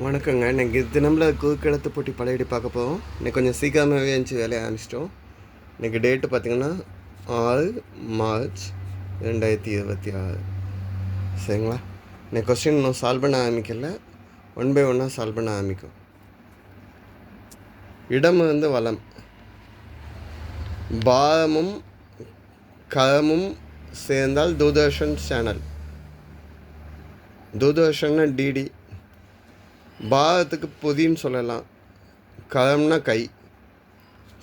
வணக்கங்க. இன்னைக்கு தினம்ல குறுக்கெழுத்து போட்டி பழையடி பார்க்க போகிறோம். இன்னைக்கு கொஞ்சம் சீக்கிரமாகவே எழுந்துச்சி வேலையை ஆரம்பிச்சிட்டோம். இன்றைக்கி டேட்டு பார்த்திங்கன்னா 6 மார்ச் 2026. சரிங்களா? இன்னைக்கு கொஸ்டின் இன்னும் சால்வ் பண்ண ஆரம்பிக்கல. 1 by 1 சால்வ் பண்ண ஆரம்பிக்கும். இடம் வளம். பாரமும் கரமும் சேர்ந்தால் தூர்தர்ஷன் சேனல். தூர்தர்ஷன்னா டிடி. பாரத்துக்கு பொதின்னு சொல்லலாம். கரம்னா கை.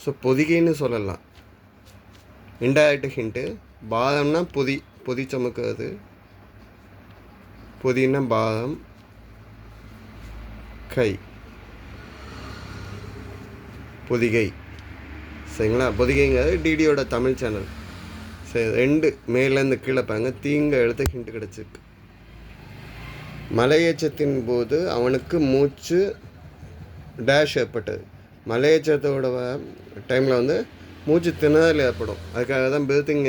ஸோ பொதிகைன்னு சொல்லலாம். Indirect hint. பாரம்னா பொதி சுமக்கிறது. பொதின்னா பாரம், கை, பொதிகை. சரிங்களா? பொதிகைங்கிறது டிடியோட தமிழ் சேனல். சரி, 2 மேலேருந்து கீழே பாருங்க. தீங்க எழுத்து ஹிண்ட்டு கிடச்சிருக்கு. மலையேற்றத்தின் போது அவனுக்கு மூச்சு டேஷ் ஏற்பட்டது. மலையேற்றத்தோட டைமில் மூச்சு திணறல் ஏற்படும். அதுக்காக தான் பிரீத்திங்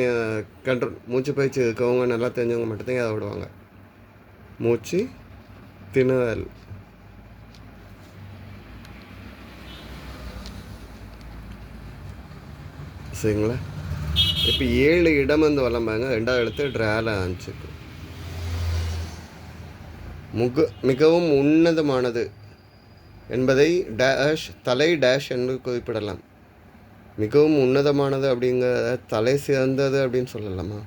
கண்ட்ரோல், மூச்சு பயிற்சி இருக்கவங்க நல்லா தெரிஞ்சவங்க மட்டும்தான் அதை விடுவாங்க. மூச்சு திணறல். சரிங்களா? இப்போ 7 இடம் வளம்பாங்க. 2வது எழுத்து ட்ரால ஆரம்பிச்சிருக்கு. மிகவும் உன்னதமானது என்பதை டேஷ் தலை டேஷ் என்று குறிப்பிடலாம். மிகவும் உன்னதமானது அப்படிங்கிற தலை சிறந்தது அப்படின்னு சொல்லலாமா?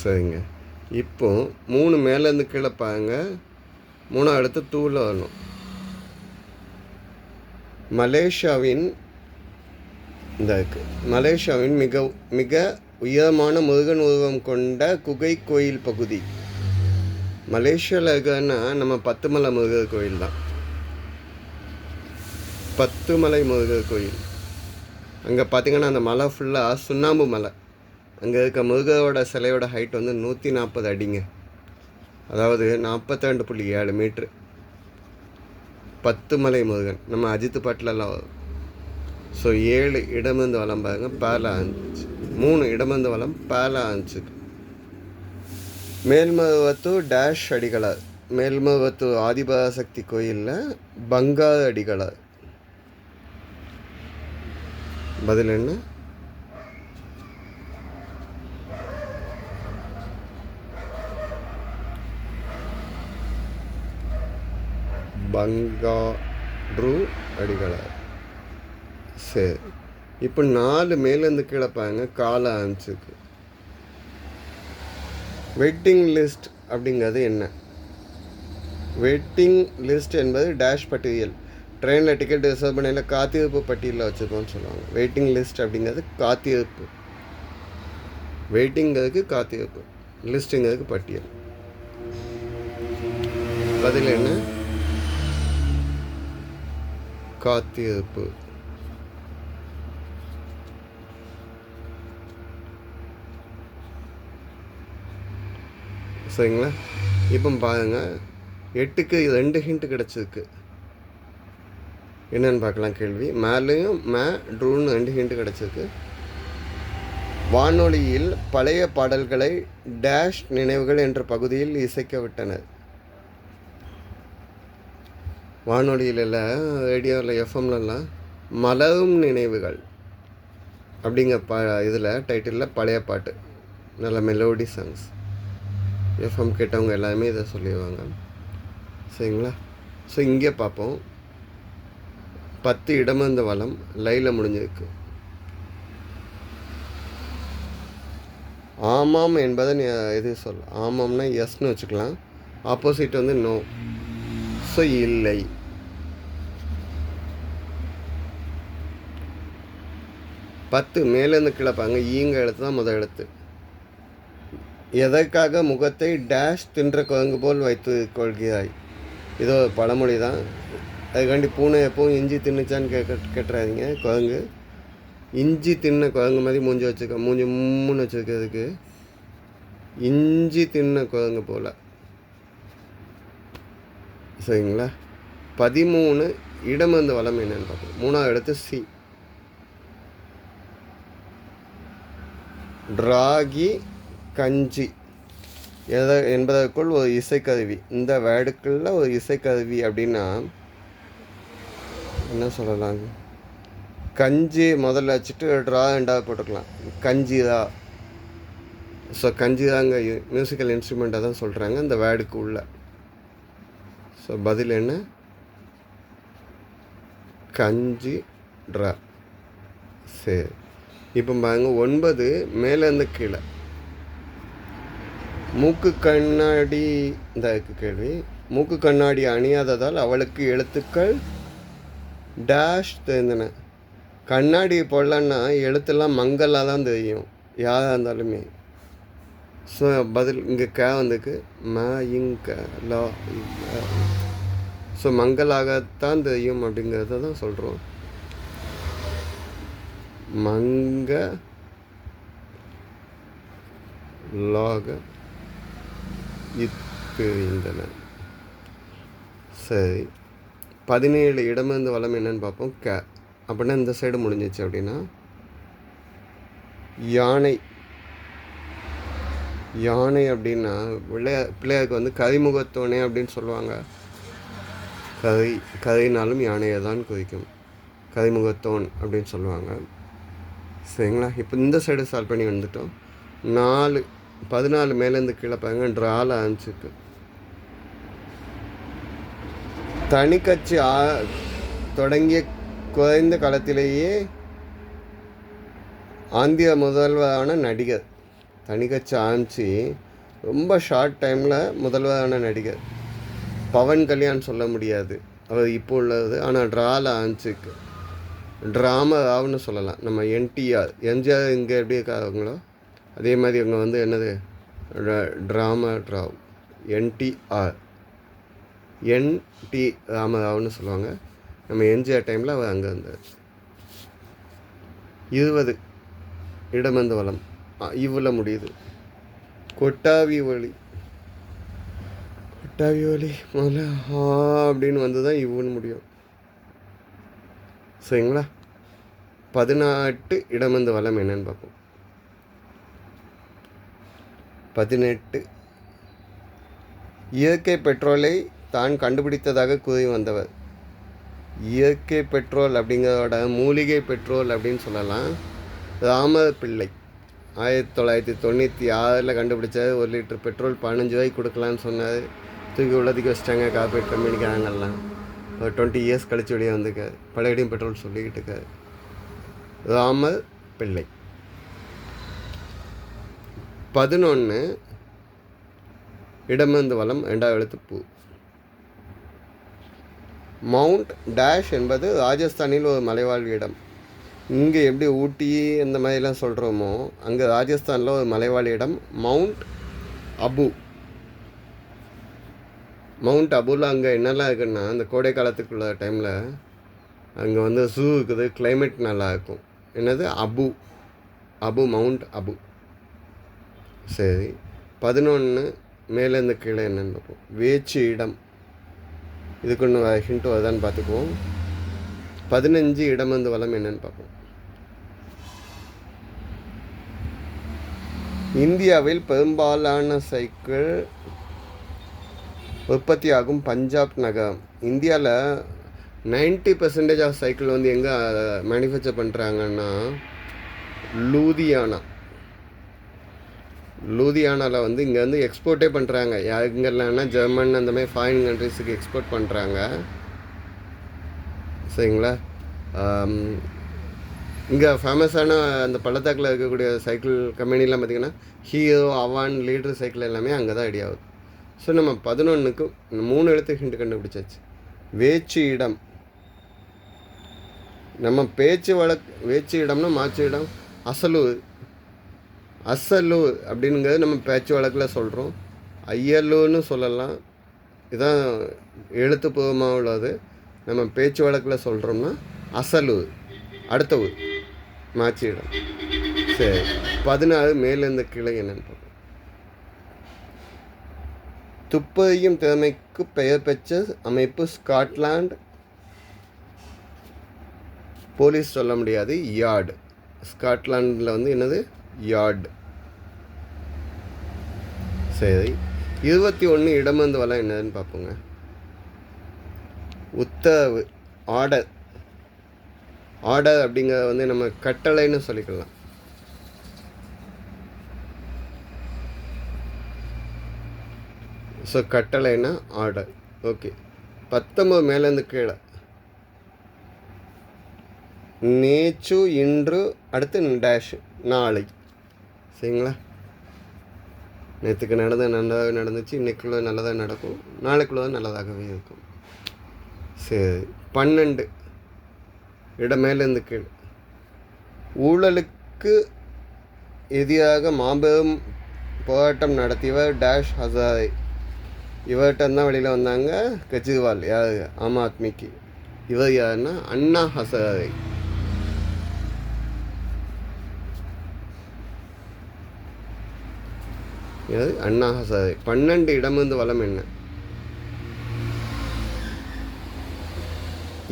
சரிங்க. இப்போ 3 மேலேருந்து கீழே பாருங்க. 3வது அடுத்து தூள வரணும். மலேசியாவின் மிக உயரமான முருகன் உருவம் கொண்ட குகை கோயில் பகுதி. மலேசியாவில் இருக்கிறன்னா நம்ம 10 மலை முருகர் கோயில் தான். 10 மலை முருகர் கோயில். அங்கே பார்த்தீங்கன்னா அந்த மலை ஃபுல்லாக சுண்ணாம்பு மலை. அங்கே இருக்க முருகரோட சிலையோட ஹைட் 140 அடிங்க. அதாவது 42.7 மீட்ரு. 10 மலை முருகன். நம்ம அஜித் பாட்டிலெல்லாம் வரும். ஸோ 7 இடமிருந்து வளம் பாருங்க. பேல ஆரம்பிச்சு 3 இடமிருந்து வளம் பேல ஆரம்பிச்சுக்கு. மேல்மருவத்தூர் டேஷ் அடிகளார். மேல்மருவத்தூர் ஆதிபராசக்தி கோயிலில் பங்காரு அடிகளார். பதில் என்ன? பங்காரு அடிகளார். சரி, இப்போ 4 மேலேருந்து கீழே பாருங்க. கால ஆரம்பிச்சிருக்கு. வெயிட்டிங் லிஸ்ட் அப்படிங்கிறது என்ன? வெயிட்டிங் லிஸ்ட் என்பது டேஷ் பட்டியல். ட்ரெயினில் டிக்கெட் ரிசர்வ் பண்ணையில் காத்திருப்பு பட்டியலில் வச்சுருக்கோன்னு சொல்லுவாங்க. வெயிட்டிங் லிஸ்ட் அப்படிங்கிறது காத்திருப்பு. வெயிட்டிங்கிறதுக்கு காத்திருப்பு, லிஸ்ட்டுங்கிறதுக்கு பட்டியல். பதில் என்ன? காத்திருப்பு. சரிங்களா? இப்போ பாருங்கள், 8க்கு 2 ஹிண்ட் கிடச்சிருக்கு. என்னென்னு பார்க்கலாம். கேள்வி மேலேயும் ட்ரூன்னு 2 ஹிண்ட் கிடச்சிருக்கு. வானொலியில் பழைய பாடல்களை டேஷ் நினைவுகள் என்ற பகுதியில் இசைக்க விட்டனர். வானொலியில் ரேடியோவில் எஃப்எம்லலாம் மலரும் நினைவுகள் அப்படிங்கிற இதில் டைட்டிலில் பழைய பாட்டு, நல்ல மெலோடி சாங்ஸ். எஃப்எம் கேட்டவங்க எல்லாருமே இதை சொல்லிடுவாங்க. சரிங்களா? ஸோ இங்கே பார்ப்போம். 10 இடமிருந்து வளம் லையில் முடிஞ்சிருக்கு. ஆமாம் என்பதை எது சொல். ஆமாம்னா எஸ்ன்னு வச்சுக்கலாம். Opposite no. ஸோ இல்லை. பத்து மேலேருந்து கிளப்பாங்க. ஈங்க எழுத்து தான் முதல் எழுத்து. எதற்காக முகத்தை டேஷ் தின்ற குரங்கு போல் வைத்து கொள்கிறாய்? இதோ பழமொழி தான். அதுக்காண்டி பூனை எப்பவும் இஞ்சி தின்னுச்சான்னு கேட்டுறாதீங்க. குரங்கு இஞ்சி தின்ன குரங்கு மாதிரி மூஞ்சி வச்சுருக்க, மூஞ்சி மூணு வச்சுருக்கிறதுக்கு இஞ்சி தின்ன குரங்கு போல். சரிங்களா? 13 இடமிருந்து வளம் என்னன்னு பார்ப்போம். 3வது இடத்து சி. ராகி கஞ்சி என்பதற்குள் ஒரு இசைக்கருவி. இந்த வேர்டுக்குள்ள ஒரு இசைக்கருவி அப்படின்னா என்ன சொல்லலாம்? கஞ்சி முதல்ல வச்சுட்டு ட்ரா ரெண்டாவது போட்டுக்கலாம். கஞ்சிதா. ஸோ கஞ்சிதாங்க மியூசிக்கல் இன்ஸ்ட்ருமெண்ட்டாக தான் சொல்கிறாங்க இந்த வேர்டுக்கு உள்ள. ஸோ பதில் என்ன? கஞ்சி ட்ரா. சரி, இப்போ பாருங்க 9 மேலேருந்து கீழே. மூக்கு கண்ணாடி இந்த கேள்வி. மூக்கு கண்ணாடி அணியாததால் அவளுக்கு எழுத்துக்கள் டேஷ் தெரிந்தன. கண்ணாடி போடலன்னா எழுத்துலாம் மங்கலாக தான் தெரியும் யாராக இருந்தாலுமே. ஸோ பதில் இங்கே வந்துக்கு ம இங்க லா. ஸோ மங்களாகத்தான் தெரியும் அப்படிங்கிறத தான் சொல்கிறோம். மங்க லாக இத்தன. சரி, 17 இடமிருந்து வளம் என்னன்னு பார்ப்போம். அப்படின்னா இந்த சைடு முடிஞ்சிச்சு அப்படின்னா யானை. யானை அப்படின்னா பிள்ளையாருக்கு வந்து கரிமுகத்தோனே அப்படின்னு சொல்லுவாங்க. கதைனாலும் யானையை தான் குறிக்கும். கரிமுகத்தோன் அப்படின்னு சொல்லுவாங்க. சரிங்களா? இப்போ இந்த சைடு சால்வ் பண்ணி வந்துட்டோம். 14 மேலேருந்து கீழே பாருங்க. ட்ரால ஆரம்பிச்சிருக்கு. தனிக்கட்சி தொடங்கிய குறைந்த காலத்திலேயே ஆந்திர முதல்வரான நடிகர். தனிக்கட்சி ஆரம்பித்து ரொம்ப ஷார்ட் டைமில் முதல்வரான நடிகர். பவன் கல்யாண் சொல்ல முடியாது, அவர் இப்போ உள்ளது. ஆனால் ட்ரால ஆரம்பிச்சிருக்கு. ட்ராமா ராவ்னு சொல்லலாம். நம்ம எம்ஜிஆர் இங்கே எப்படி இருக்காங்களோ அதே மாதிரி இவங்க வந்து என்னது ட்ராமா ராவ். என்டி ராமராவ்னு சொல்லுவாங்க. நம்ம எம்ஜிஆர் டைமில் அவர் அங்கே இருந்தார். 20 இடமந்த வளம் இவ்வளோ முடியுது. கொட்டாவி ஒலி முதல்ல அப்படின்னு வந்து தான் இவ்வளோ முடியும். சரிங்களா? 18 இடமந்த வளம் என்னன்னு பார்ப்போம். 18 இயற்கை பெட்ரோலை தான் கண்டுபிடித்ததாக கூறி வந்தவர். இயற்கை பெட்ரோல் அப்படிங்கிறதோட மூலிகை பெட்ரோல் அப்படின்னு சொல்லலாம். ராமர் பிள்ளை 1996 கண்டுபிடிச்ச 1 லிட்டர் பெட்ரோல் 15 ரூபாய்க்கு கொடுக்கலான்னு சொன்னார். தூக்கி உள்ளதுக்கு வச்சிட்டாங்க கார்பரேட் கம்பெனிக்காரங்கெல்லாம். ஒரு 20 இயர்ஸ் கழிச்சு வெளியே வந்திருக்காரு. பழையடியும் பெட்ரோல் சொல்லிக்கிட்டு இருக்காரு. ராமர் பிள்ளை. 11 இடமந்து வளம் 2வது எழுத்து பூ. மவுண்ட் டேஷ் என்பது ராஜஸ்தானில் ஒரு மலைவாழ் இடம். இங்கே எப்படி ஊட்டி இந்த மாதிரிலாம் சொல்கிறோமோ அங்கே ராஜஸ்தானில் ஒரு மலைவாழ் இடம் மவுண்ட் அபு. மவுண்ட் அபுவில் அங்கே என்னெல்லாம் இருக்குன்னா அந்த கோடை காலத்துக்குள்ள டைமில் அங்கே வந்து ஸூ இருக்குது, கிளைமேட் நல்லா இருக்கும். என்னது அபு மவுண்ட் அபு. சரி, 11 மேலேருந்து கீழே என்னென்னு பார்ப்போம். வேச்சு இடம். இதுக்கு ஒன்று ஹிண்ட் வருதான்னு பார்த்துக்குவோம். 15 இடமந்து வளம் என்னன்னு பார்ப்போம். இந்தியாவில் பெரும்பாலான சைக்கிள் உற்பத்தியாகும் பஞ்சாப் நகரம். இந்தியாவில் 90% ஆஃப் சைக்கிள் வந்து எங்கே மேனுஃபேக்சர் பண்ணுறாங்கன்னா லூதியானாவில் வந்து இங்கே வந்து எக்ஸ்போர்ட்டே பண்ணுறாங்க. எங்கெல்லாம்னா ஜெர்மன் அந்த மாதிரி ஃபாரின் கண்ட்ரிஸுக்கு எக்ஸ்போர்ட் பண்ணுறாங்க. சரிங்களா? இங்கே ஃபேமஸான அந்த பள்ளத்தாக்கில் இருக்கக்கூடிய சைக்கிள் கம்பெனிலாம் பார்த்திங்கன்னா ஹீரோ, அவான், லீடர் சைக்கிள் எல்லாமே அங்கே தான் ரெடி ஆகுது. ஸோ நம்ம 11க்கு 3 எழுத்து ஹிண்ட் கண்டுபிடிச்சாச்சு. வேச்சு இடம். நம்ம வேச்சு இடம்னா மாச்சு இடம். அசலூர் அப்படிங்கிறது நம்ம பேச்சு வழக்கில் சொல்கிறோம். ஐயலூர்னு சொல்லலாம். இதுதான் எழுத்துப்பூர்வமாக உள்ளது. நம்ம பேச்சு வழக்கில் சொல்கிறோம்னா அசலூர். அடுத்த ஊர் மாச்சு இடம். சரி, 16 மேலேருந்து கீழே என்னன்னு பார்ப்போம். துப்பறியும் திறமைக்கு பெயர் பெற்ற அமைப்பு ஸ்காட்லாந்து. போலீஸ் சொல்ல முடியாது, யார்டு. ஸ்காட்லாண்டில் வந்து என்னது யார்டு. சரி, 21 இடமந்து வளம் என்னதுன்னு பார்ப்போங்க. உத்தரவு, ஆர்டர். ஆர்டர் அப்படிங்கிறத வந்து நம்ம கட்டளைன்னு சொல்லிக்கலாம். So கட்டளைன்னா order. ஓகே, 19 மேலேருந்து கீழே. நேற்று, இன்று, அடுத்து டேஷ், நாளை. சரிங்களா? நேற்றுக்கு நல்லதாக நடந்துச்சு, இன்றைக்குள்ள நல்லதாக நடக்கும், நாளைக்குள்ள நல்லதாகவே இருக்கும். சரி, 12 இடம் மேலேருந்து கீழே. ஊழலுக்கு எதிராக மாபெரும் போராட்டம் நடத்தியவர் டேஷ் ஹசாரே. இவர்கிட்டந்தான் வெளியில் வந்தாங்க கெஜ்ரிவால். யார்? ஆம் ஆத்மிக்கு. இவர் யாருன்னா அண்ணா ஹசாரே. இது அண்ணா ஹசாரே. 12 இடமிருந்து வளம் என்ன?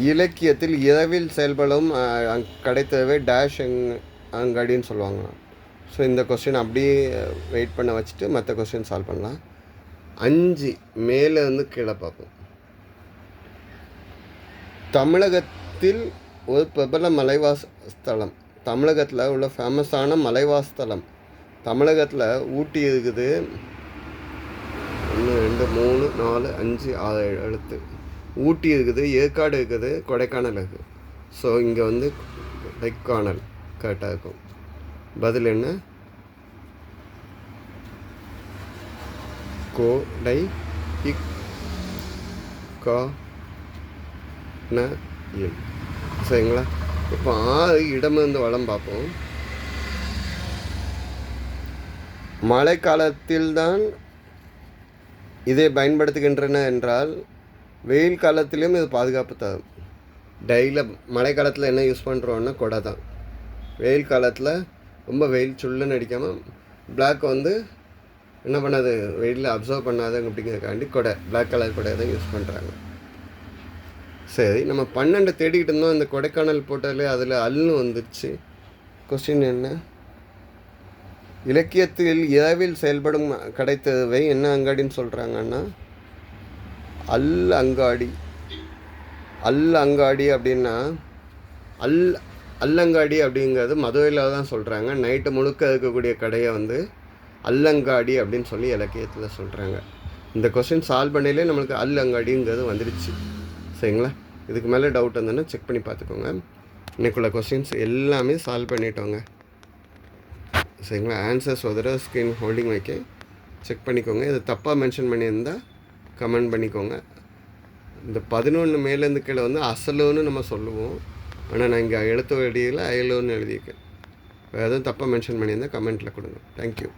இலக்கியத்தில் இரவில் செயல்படும் கிடைத்தவே டேஷ் அங்காடின்னு சொல்லுவாங்க. ஸோ இந்த கொஸ்டின் அப்படியே வெயிட் பண்ண வச்சுட்டு மற்ற கொஸ்டின் சால்வ் பண்ணலாம். 5 மேலேருந்து கீழே பார்ப்போம். தமிழகத்தில் ஒரு பிரபல மலைவாச ஸ்தலம். தமிழகத்தில் உள்ள ஃபேமஸான மலைவாச ஸ்தலம். தமிழகத்தில் ஊட்டி இருக்குது. 1 2 3 4 5 6 7 எழுத்து. ஊட்டி இருக்குது, ஏற்காடு இருக்குது, கொடைக்கானல் இருக்குது. ஸோ இங்கே வந்து கொடைக்கானல் கரெக்டாக இருக்கும். பதில் என்ன? கோடை இல். சரிங்களா? இப்போ 6 இடமிருந்து வளம் பார்ப்போம். மழைக்காலத்தில்தான் இதை பயன்படுத்துகின்றன என்றால் வெயில் காலத்திலையும் இது பாதுகாப்பு தரும். டெய்லியில் மழை காலத்தில் என்ன யூஸ் பண்ணுறோன்னா கொடை தான். வெயில் காலத்தில் ரொம்ப வெயில் சுள்ளுன்னு அடிக்காமல் பிளாக் வந்து என்ன பண்ணாது, வெயிலில் அப்சர்வ் பண்ணாதுங்க அப்படிங்கிறதுக்காண்டி கொடை, பிளாக் கலர் கொடை தான் யூஸ் பண்ணுறாங்க. சரி, நம்ம 12 தேடிக்கிட்டு இருந்தோம். இந்த கொடைக்கானல் போட்டாலே அதில் அல்னு வந்துடுச்சு. கொஸ்டின் என்ன? இலக்கியத்தில் இரவில் செயல்படும் கிடைத்தவை என்ன அங்காடின்னு சொல்கிறாங்கன்னா அல் அங்காடி. அல் அங்காடி அப்படின்னா அல்லங்காடி அப்படிங்கிறது மதுரையில் தான் சொல்கிறாங்க. நைட்டு முழுக்க இருக்கக்கூடிய கடையை வந்து அல்லங்காடி அப்படின்னு சொல்லி இலக்கியத்தில் சொல்கிறாங்க. இந்த கொஸ்டின் சால்வ் பண்ணிலே நம்மளுக்கு அல்லங்காடிங்கிறது வந்துடுச்சு. சரிங்களா? இதுக்கு மேலே டவுட் வந்ததுன்னா செக் பண்ணி பார்த்துக்கோங்க. இன்னைக்குள்ள கொஸ்டின்ஸ் எல்லாமே சால்வ் பண்ணிட்டோங்க. சரிங்களா? ஆன்சர்ஸ் ஒரு தடவை ஸ்க்ரீன் ஹோல்டிங் வைக்க செக் பண்ணிக்கோங்க. இது தப்பாக மென்ஷன் பண்ணியிருந்தால் கமெண்ட் பண்ணிக்கோங்க. இந்த 11 மேலேருந்து கீழே வந்து அசலுன்னு நம்ம சொல்லுவோம். ஆனால் நான் இங்கே எழுத்து வடியில் அயலுன்னு எழுதியிருக்கேன். வேறு எதுவும் தப்பாக மென்ஷன் பண்ணியிருந்தால் கமெண்ட்டில் கொடுங்க. தேங்க்யூ.